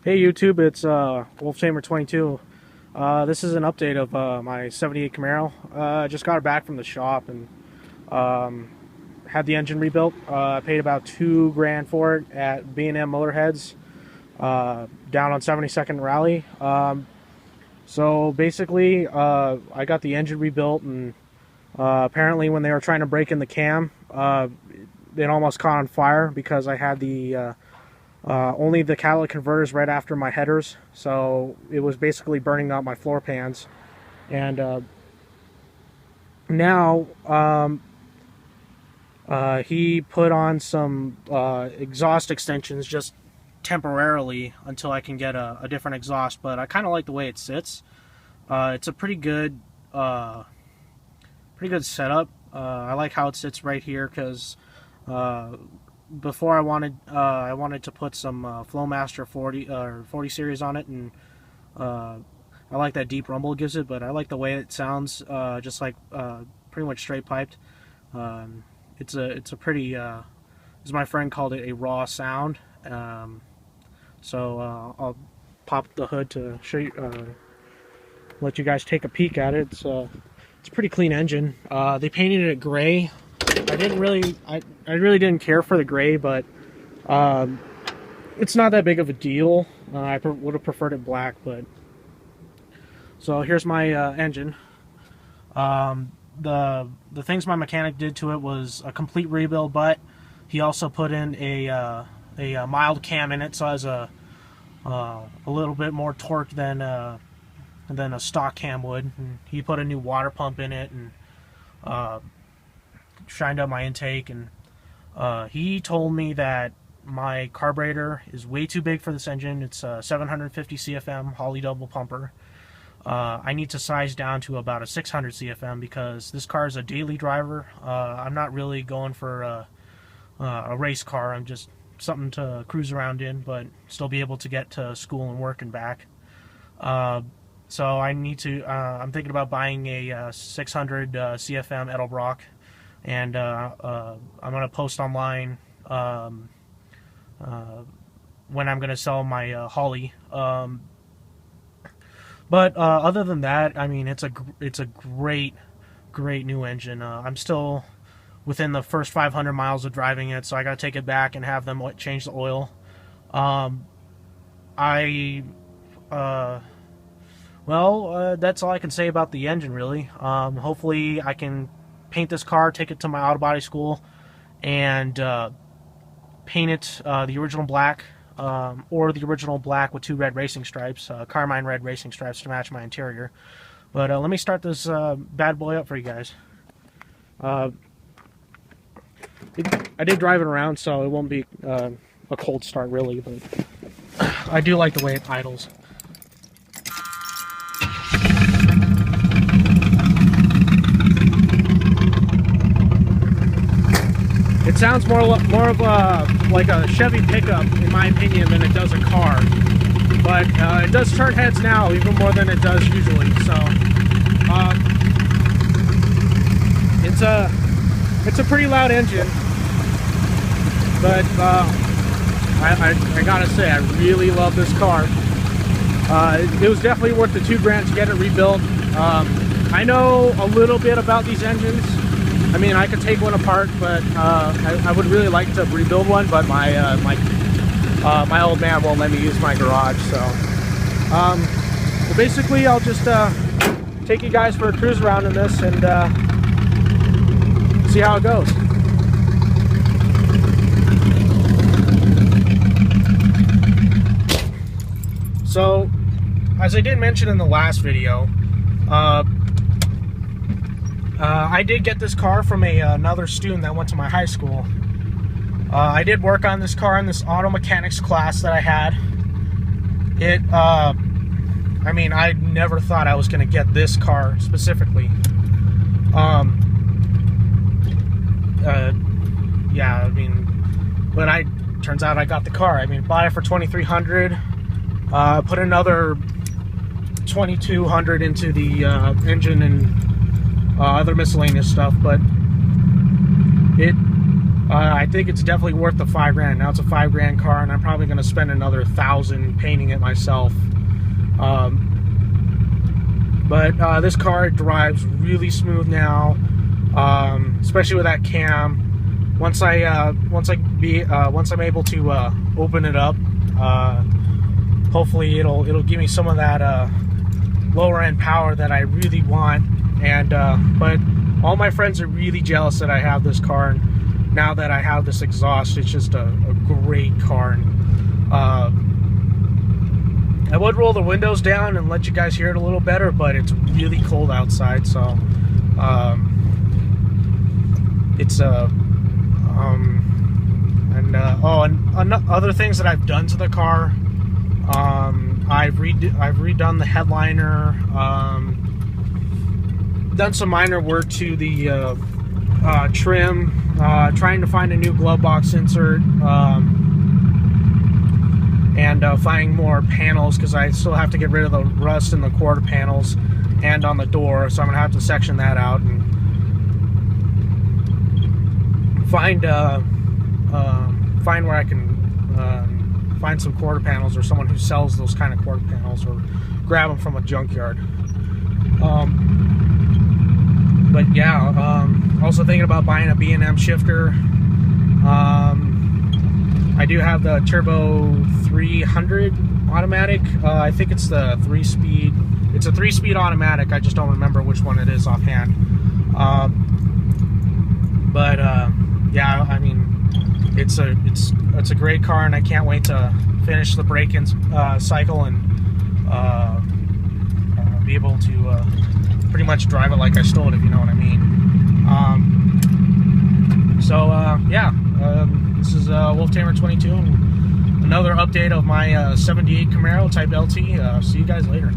Hey YouTube, it's WolfTamer22. This is an update of my '78 Camaro. I just got it back from the shop and had the engine rebuilt. I paid about $2 grand for it at B&M Motorheads down on 72nd Raleigh. So basically, I got the engine rebuilt, and apparently when they were trying to break in the cam, it almost caught on fire because I had the only the catalytic converters right after my headers, so it was basically burning out my floor pans. And now he put on some exhaust extensions just temporarily until I can get a different exhaust, but I kind of like the way it sits. It's a pretty good setup. I like how it sits right here because before I wanted to put some Flowmaster 40 or 40 series on it, and I like that deep rumble it gives it, but I like the way it sounds, just like pretty much straight piped. It's a pretty, as my friend called it, a raw sound. So I'll pop the hood to show you, let you guys take a peek at it. It's a pretty clean engine. They painted it gray. I really didn't care for the gray, but it's not that big of a deal. I would have preferred it black, but so here's my engine. The things my mechanic did to it was a complete rebuild, but he also put in a mild cam in it, so it has a little bit more torque than a stock cam would. And he put a new water pump in it and shined up my intake, and he told me that my carburetor is way too big for this engine. It's a 750 CFM Holley double pumper. I need to size down to about a 600 CFM because this car is a daily driver. I'm not really going for a race car. I'm just something to cruise around in, but still be able to get to school and work and back. So I need to. I'm thinking about buying a 600 CFM Edelbrock. And I'm going to post online when I'm going to sell my Holley. But other than that, I mean, it's a great new engine. I'm still within the first 500 miles of driving it, so I got to take it back and have them change the oil. That's all I can say about the engine, really. Hopefully I can paint this car, take it to my auto body school, and paint it the original black, or the original black with 2 red racing stripes, carmine red racing stripes to match my interior. But let me start this bad boy up for you guys. I did drive it around, so it won't be a cold start really, but I do like the way it idles. It sounds more of like a Chevy pickup, in my opinion, than it does a car. But it does turn heads now, even more than it does usually. So it's a pretty loud engine. But I gotta say, I really love this car. It was definitely worth the $2 grand to get it rebuilt. I know a little bit about these engines. I mean, I could take one apart, but I would really like to rebuild one, but my old man won't let me use my garage. So basically, I'll just take you guys for a cruise around in this and see how it goes. So, as I did mention in the last video, I did get this car from another student that went to my high school. I did work on this car in this auto mechanics class that I had. I mean, I never thought I was going to get this car specifically. Yeah, I mean, but turns out I got the car. I mean, bought it for $2,300. Put another $2,200 into the engine and other miscellaneous stuff, but I think it's definitely worth the $5,000. Now it's a $5,000 car, and I'm probably going to spend another $1,000 painting it myself. But this car drives really smooth now, especially with that cam. Once I'm able to open it up, hopefully it'll give me some of that lower end power that I really want. And but all my friends are really jealous that I have this car, and now that I have this exhaust, it's just a great car. And I would roll the windows down and let you guys hear it a little better, but it's really cold outside, so it's and other things that I've done to the car. I've redone the headliner, done some minor work to the trim, trying to find a new glove box insert, and finding more panels, because I still have to get rid of the rust in the quarter panels and on the door, so I'm gonna have to section that out and find where I can find some quarter panels, or someone who sells those kind of quarter panels, or grab them from a junkyard. But yeah, also thinking about buying a B&M shifter. I do have the Turbo 300 automatic. I think it's the 3-speed. It's a 3-speed automatic. I just don't remember which one it is offhand. Yeah, I mean, it's a great car, and I can't wait to finish the break-in cycle and be able to pretty much drive it like I stole it, if you know what I mean. Yeah, this is Wolftamer22, and another update of my 78 Camaro Type LT. See you guys later.